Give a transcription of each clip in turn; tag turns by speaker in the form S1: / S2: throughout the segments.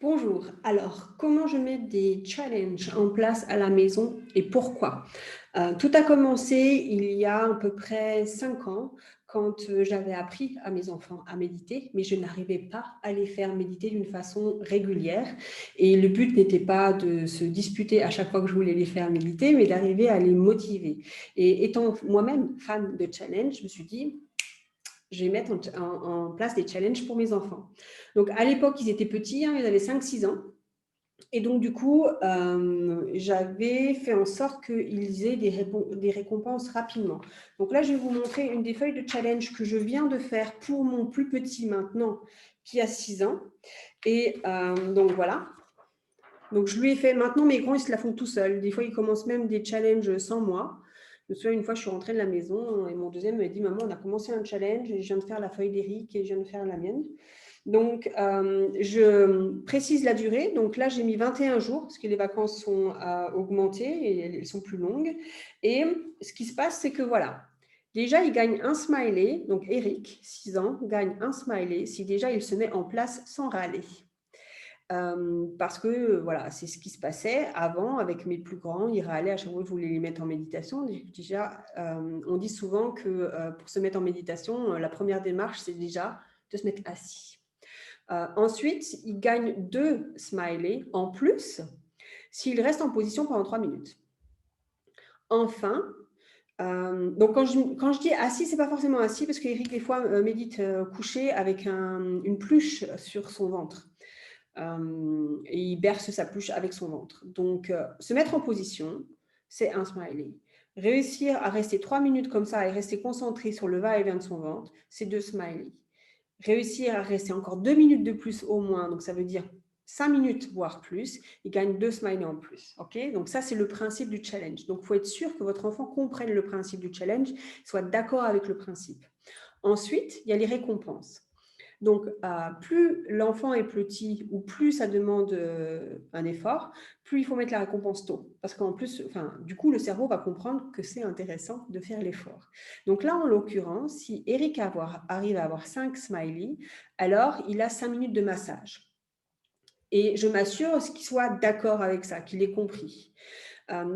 S1: Bonjour. Alors, comment je mets des challenges en place à la maison et pourquoi? Tout a commencé il y a à peu près 5 ans quand, j'avais appris à mes enfants à méditer, mais je n'arrivais pas à les faire méditer d'une façon régulière et le but n'était pas de se disputer à chaque fois que je voulais les faire méditer, mais d'arriver à les motiver et étant moi-même fan de challenge, je me suis dit: «Je vais mettre en place des challenges pour mes enfants». Donc à l'époque, ils étaient petits, hein, ils avaient 5, 6 ans et donc du coup, j'avais fait en sorte qu'ils aient des récompenses rapidement. Donc là, je vais vous montrer une des feuilles de challenge que je viens de faire pour mon plus petit maintenant, qui a 6 ans et donc voilà. Donc je lui ai fait maintenant mes grands, ils se la font tout seuls. Des fois, ils commencent même des challenges sans moi. Je me souviens, une fois, je suis rentrée de la maison et mon deuxième m'a dit: «Maman, on a commencé un challenge et je viens de faire la feuille d'Éric et je viens de faire la mienne». Donc, je précise la durée. Donc là, j'ai mis 21 jours parce que les vacances sont augmentées et elles sont plus longues. Et ce qui se passe, c'est que voilà, déjà, il gagne un smiley. Donc, Eric, 6 ans, gagne un smiley si déjà il se met en place sans râler. Parce que voilà, c'est ce qui se passait avant avec mes plus grands. Ils râlaient à chaque fois que je voulais les mettre en méditation. Déjà, on dit souvent que pour se mettre en méditation, la première démarche, c'est déjà de se mettre assis. Ensuite, il gagne 2 smileys en plus s'il reste en position pendant 3 minutes. Enfin, donc quand je dis assis, c'est pas forcément assis parce qu'Éric, des fois, médite couché avec une pluche sur son ventre. Et il berce sa pluche avec son ventre. Donc, se mettre en position, c'est un smiley. Réussir à rester 3 minutes comme ça et rester concentré sur le va-et-vient de son ventre, c'est 2 smileys. Réussir à rester encore 2 minutes de plus au moins, donc ça veut dire 5 minutes, voire plus, il gagne 2 smileys en plus. Okay, donc ça, c'est le principe du challenge. Donc, il faut être sûr que votre enfant comprenne le principe du challenge, soit d'accord avec le principe. Ensuite, il y a les récompenses. Donc, plus l'enfant est petit ou plus ça demande un effort, plus il faut mettre la récompense tôt. Parce qu'en plus, enfin, du coup, le cerveau va comprendre que c'est intéressant de faire l'effort. Donc là, en l'occurrence, si Eric arrive à avoir 5 smileys, alors il a 5 minutes de massage. Et je m'assure qu'il soit d'accord avec ça, qu'il ait compris.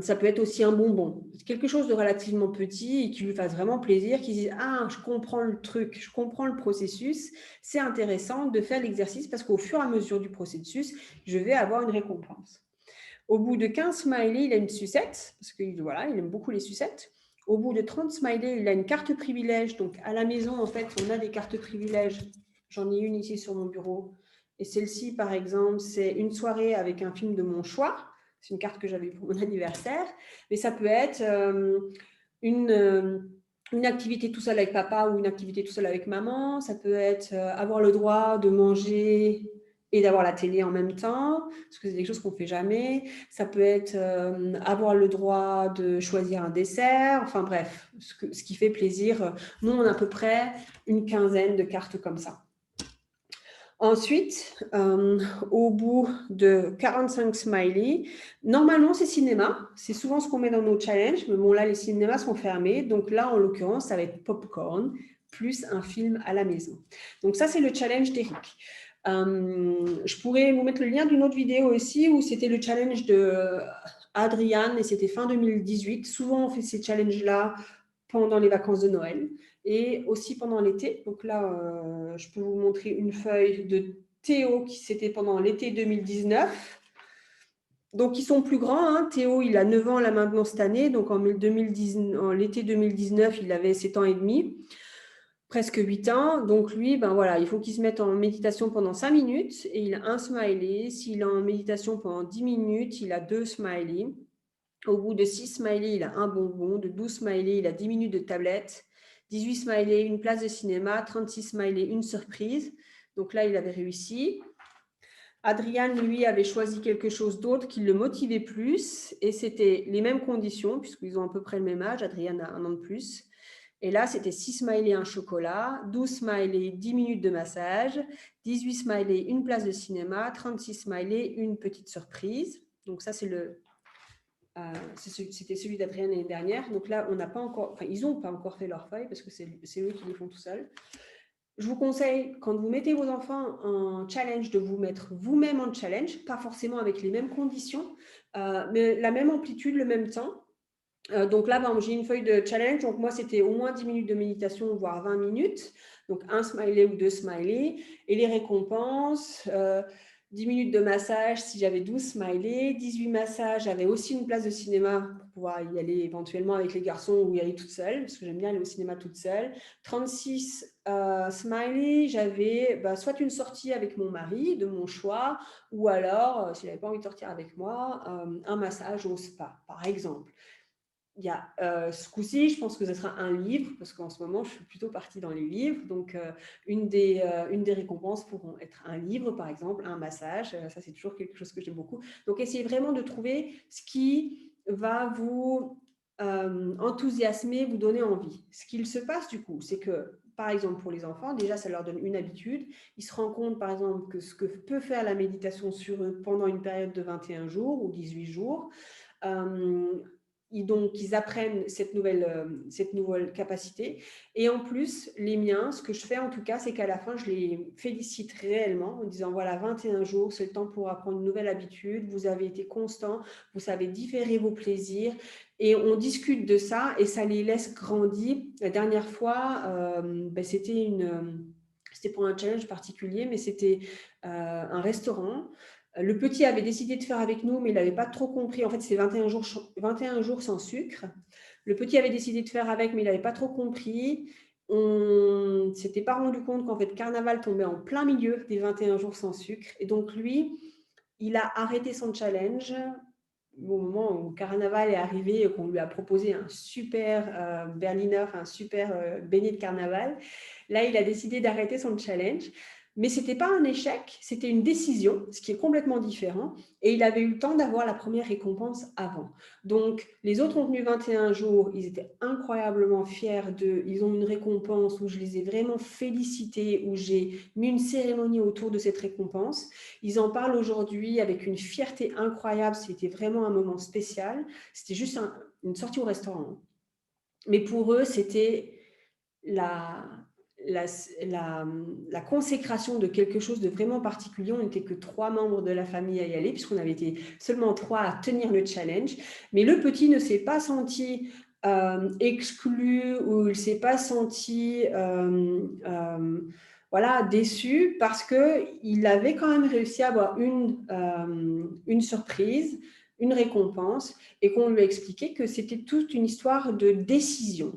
S1: Ça peut être aussi un bonbon, quelque chose de relativement petit et qui lui fasse vraiment plaisir, qu'il dise: «Ah, je comprends le truc, je comprends le processus, c'est intéressant de faire l'exercice parce qu'au fur et à mesure du processus, je vais avoir une récompense». Au bout de 15 smileys, il a une sucette parce que voilà, il aime beaucoup les sucettes. Au bout de 30 smileys, il a une carte privilège. Donc à la maison, en fait, on a des cartes privilèges. J'en ai une ici sur mon bureau. Et celle-ci, par exemple, c'est une soirée avec un film de mon choix. C'est une carte que j'avais pour mon anniversaire. Mais ça peut être une, euh, une activité tout seul avec papa ou une activité tout seul avec maman. Ça peut être avoir le droit de manger et d'avoir la télé en même temps, parce que c'est des choses qu'on ne fait jamais. Ça peut être avoir le droit de choisir un dessert. Enfin bref, ce qui fait plaisir. Nous, on a à peu près une quinzaine de cartes comme ça. Ensuite, au bout de 45 smileys, normalement c'est cinéma, c'est souvent ce qu'on met dans nos challenges, mais bon là les cinémas sont fermés, donc là en l'occurrence ça va être popcorn plus un film à la maison. Donc ça c'est le challenge d'Eric. Je pourrais vous mettre le lien d'une autre vidéo aussi où c'était le challenge de Adriane et c'était fin 2018. Souvent on fait ces challenges-là pendant les vacances de Noël et aussi pendant l'été. Donc là, je peux vous montrer une feuille de Théo qui c'était pendant l'été 2019. Donc, ils sont plus grands. Hein. Théo, il a 9 ans là maintenant cette année. Donc, en l'été 2019, il avait 7 ans et demi, presque 8 ans. Donc, lui, ben voilà, il faut qu'il se mette en méditation pendant 5 minutes et il a un smiley. S'il est en méditation pendant 10 minutes, il a 2 smileys. Au bout de 6 smileys, il a un bonbon. De 12 smileys, il a 10 minutes de tablette. 18 smileys, une place de cinéma. 36 smileys, une surprise. Donc là, il avait réussi. Adrian, lui, avait choisi quelque chose d'autre qui le motivait plus. Et c'était les mêmes conditions, puisqu'ils ont à peu près le même âge. Adrian a 1 an de plus. Et là, c'était 6 smileys, un chocolat. 12 smileys, 10 minutes de massage. 18 smileys, une place de cinéma. 36 smileys, une petite surprise. Donc ça, c'est c'était celui d'Adrien l'année dernière. Donc là, on n'a pas encore, enfin, ils n'ont pas encore fait leur feuille parce que c'est eux qui les font tout seuls. Je vous conseille, quand vous mettez vos enfants en challenge, de vous mettre vous-même en challenge, pas forcément avec les mêmes conditions, mais la même amplitude, le même temps. Donc là, j'ai une feuille de challenge. Donc moi, c'était au moins 10 minutes de méditation, voire 20 minutes. Donc un smiley ou deux smileys. Et les récompenses, 10 minutes de massage si j'avais 12 smileys, 18 massages. J'avais aussi une place de cinéma pour pouvoir y aller éventuellement avec les garçons ou y aller toute seule, parce que j'aime bien aller au cinéma toute seule. 36 smileys, j'avais soit une sortie avec mon mari de mon choix, ou alors, s'il n'avait pas envie de sortir avec moi, un massage au spa, par exemple. Il y a ce coup-ci, je pense que ce sera un livre, parce qu'en ce moment, je suis plutôt partie dans les livres. Donc, une des récompenses pourront être un livre, par exemple, un massage. Ça, c'est toujours quelque chose que j'aime beaucoup. Donc, essayez vraiment de trouver ce qui va vous enthousiasmer, vous donner envie. Ce qu'il se passe, du coup, c'est que, par exemple, pour les enfants, déjà, ça leur donne une habitude. Ils se rendent compte, par exemple, que ce que peut faire la méditation sur eux pendant une période de 21 jours ou 18 jours. Donc, ils apprennent cette nouvelle capacité. Et en plus, les miens, ce que je fais en tout cas, c'est qu'à la fin, je les félicite réellement en disant, voilà, 21 jours, c'est le temps pour apprendre une nouvelle habitude, vous avez été constant, vous savez différer vos plaisirs, et on discute de ça, et ça les laisse grandir. La dernière fois, c'était pour un challenge particulier, mais c'était un restaurant. Le petit avait décidé de faire avec nous, mais il n'avait pas trop compris. En fait, c'est 21 jours sans sucre. Le petit avait décidé de faire avec, mais il n'avait pas trop compris. On ne s'était pas rendu compte qu'en fait, Carnaval tombait en plein milieu des 21 jours sans sucre. Et donc, lui, il a arrêté son challenge au moment où Carnaval est arrivé et qu'on lui a proposé un super Berliner, un super beignet de Carnaval. Là, il a décidé d'arrêter son challenge. Mais ce n'était pas un échec, c'était une décision, ce qui est complètement différent. Et il avait eu le temps d'avoir la première récompense avant. Donc, les autres ont tenu 21 jours, ils étaient incroyablement fiers d'eux. Ils ont une récompense où je les ai vraiment félicités, où j'ai mis une cérémonie autour de cette récompense. Ils en parlent aujourd'hui avec une fierté incroyable. C'était vraiment un moment spécial. C'était juste une sortie au restaurant. Mais pour eux, c'était la, la consécration de quelque chose de vraiment particulier. On n'était que 3 membres de la famille à y aller, puisqu'on avait été seulement 3 à tenir le challenge. Mais le petit ne s'est pas senti exclu, ou il ne s'est pas senti déçu, parce qu'il avait quand même réussi à avoir une surprise, une récompense, et qu'on lui a expliqué que c'était toute une histoire de décision.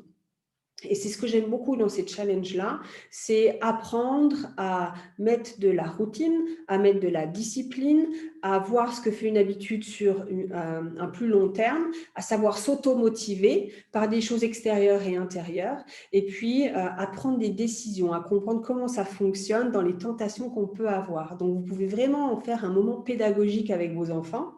S1: Et c'est ce que j'aime beaucoup dans ces challenges-là, c'est apprendre à mettre de la routine, à mettre de la discipline, à voir ce que fait une habitude sur un plus long terme, à savoir s'auto-motiver par des choses extérieures et intérieures, et puis à prendre des décisions, à comprendre comment ça fonctionne dans les tentations qu'on peut avoir. Donc, vous pouvez vraiment en faire un moment pédagogique avec vos enfants.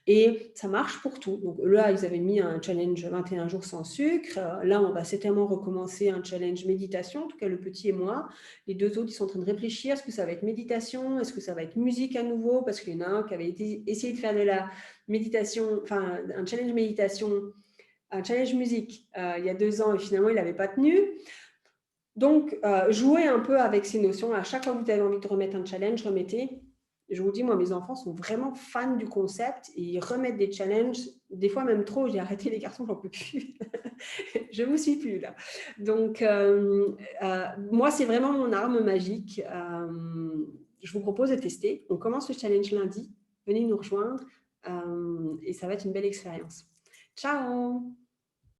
S1: Et ça marche pour tout. Donc là, ils avaient mis un challenge 21 jours sans sucre. Là, on va certainement recommencer un challenge méditation, en tout cas le petit et moi. Les deux autres, ils sont en train de réfléchir. Est-ce que ça va être méditation? Est-ce que ça va être musique à nouveau? Parce qu'il y en a un qui avait essayé de faire de la méditation, enfin un challenge méditation, un challenge musique il y a 2 ans, et finalement, il n'avait pas tenu. Donc, jouez un peu avec ces notions. À chaque fois que vous avez envie de remettre un challenge, remettez. Je vous dis, moi, mes enfants sont vraiment fans du concept et ils remettent des challenges, des fois même trop. J'ai arrêté les garçons, j'en peux plus. Je vous suis plus là. Donc, moi, c'est vraiment mon arme magique. Je vous propose de tester. On commence le challenge lundi. Venez nous rejoindre et ça va être une belle expérience. Ciao!